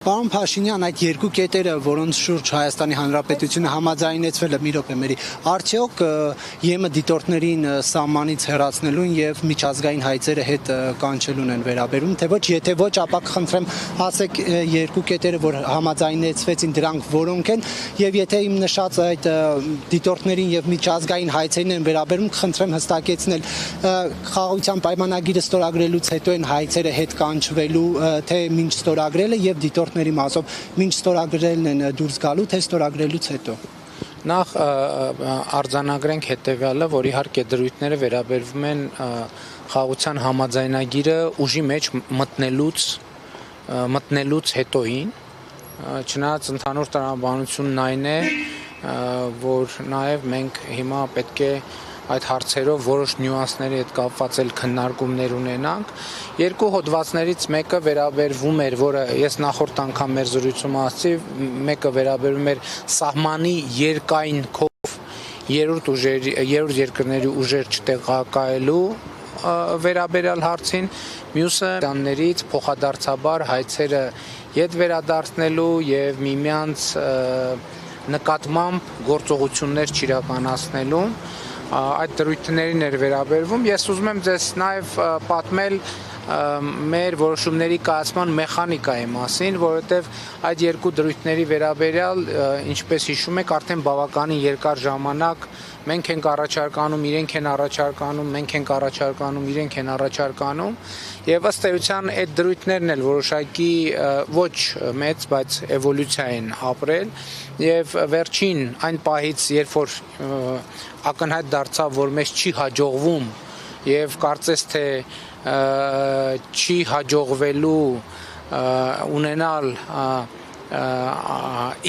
Պարոն Փաշինյան, այդ երկու կետերը, որոնց շուրջ Հայաստանի Հանրապետությունը համաձայնեցվել է մի րոպե մերի, արդյոք ԵՄ դիտորդներին սահմանից հեռացնելուն եւ միջազգային հայցերը հետ կանչելուն են վերաբերում, թե ոչ, եթե ոչ, ապա կխնդրեմ ասեք երկու կետերը, որ համաձայնեցվեցին, դրանք որոնք են, եւ եթե իմ նշած այդ դիտորդներին եւ միջազգային հայցերին են վերաբերում, կխնդրեմ հստակեցնել խաղաղության պայմանագիրը ստորագրելուց հետո են հայցերը հետ կանչվելու, թե մինչ ստորագրելը եւ դիտորդների մասով մինչ ստորագրելն են դուրս գալու, թե ստորագրելուց հետո։ Նախ արձանագրենք հետևյալը, որ իհարկե դրույթները վերաբերվում են խաղաղության համաձայնագիրը ուժի մեջ մտնելուց հետոին, չնայած ընդհանուր տրամաբանությունն այն է, որ նաև մենք հիմա պետք է այդ հարցերով որոշ նյուանսների հետ կապված էլ քննարկումներ ունենանք։ Երկու հոդվածներից մեկը վերաբերվում էր, որը ես նախորդ անգամ մեր զրույցում ասացի, մեկը վերաբերում էր սահմանի երկայնքով երրորդ երկրների ուժեր չտեղակայելու վերաբերյալ հարցին, մյուսը դրաններից փոխադարձաբար հայցերը ետ վերադարձնելու եւ միմյանց նկատմամբ գործողություններ չիրականացնելու այդ դրույթներին էր վերաբերվում։ Ես ուզում եմ ձեզ նաև պատմել մեր որոշումների կայացման մեխանիկայի մասին, որովհետև այդ երկու դրույթների վերաբերյալ, ինչպես հիշում եք, արդեն բավականին երկար ժամանակ մենք ենք առաջարկանում, իրենք են առաջարկանում, մենք ենք առաջարկանում, իրենք են առաջարկանում, եւ ըստ էության այդ դրույթներն էլ որոշակի ոչ մեծ, բայց էվոլյուցիա են ապրել, եւ վերջին այն պահից, երբ որ ակնհայտ դարձավ, որ մեզ չի հաջողվում եւ կարծես թե չի հաջողվելու ունենալ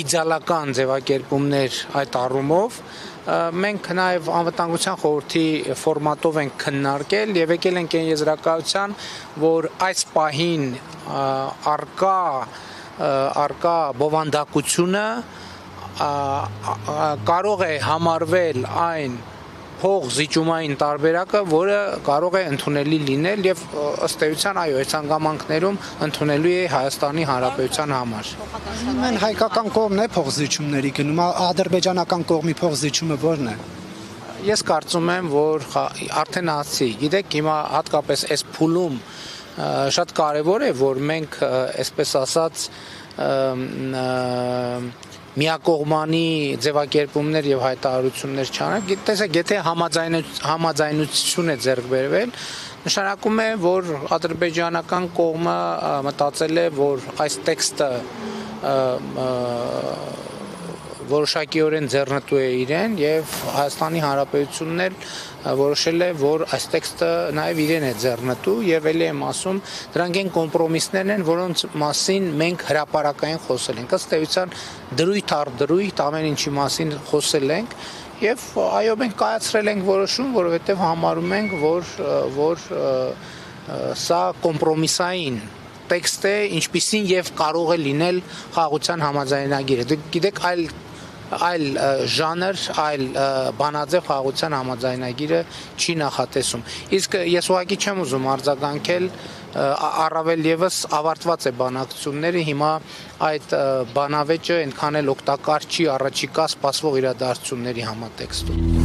իդեալական ձևակերպումներ այդ առումով, մենք նաև անվտանգության խորհրդի ֆորմատով ենք քննարկել եւ եկել ենք այն եզրակացության, որ այս պահին արկա բովանդակությունը կարող է համարվել այն փոխզիջումային տարբերակը, որը կարող է ընդունելի լինել եւ ըստ էության այո, այս հանգամանքներում ընդունելի է Հայաստանի Հանրապետության համար։ Մեն հայկական կողմն է փոխզիջումների գնում, ադրբեջանական կողմի փոխզիջումը ո՞րն է։ Ես կարծում եմ, որ արդեն ասացի, գիտեք, հիմա հատկապես այս փուլում շատ կարեւոր է, որ մենք, այսպես ասած, միակողմանի ձևակերպումներ եւ հայտարարություններ չանենք, տեսեք, եթե համաձայնություն է ձեռք բերվել, նշանակում է, որ ադրբեջանական կողմը մտածել է, որ այս տեքստը որոշակիորեն ձեռնտու է իրեն եւ Հայաստանի Հանրապետությունն էլ որոշել է, որ այս տեքստը նաեւ իրեն է ձեռնտու եւ ելի եմ ասում, դրանք են կոմպրոմիսներն են, որոնց մասին մենք հրապարակային խոսել ենք, ըստ էության դրույթ առ դրույթ ամեն ինչի մասին խոսել ենք եւ այո, մենք կայացրել ենք որոշում, որովհետեւ համարում ենք, որ սա կոմպրոմիսային տեքստ է, ինչպիսին եւ կարող է լինել խաղաղության համաձայնագիրը։ Գիտեք, այլ ժանր, այլ բանաձև խաղաղության համաձայնագիրը չի նախատեսում։ Իսկ ես ուղղակի չեմ ուզում արձագանքել, առավել եւս ավարտված է բանակցությունները, հիմա այդ բանավեճը այնքան էլ օգտակար չի առաջիկա սպասվող իրադարձությունների համատեքստում։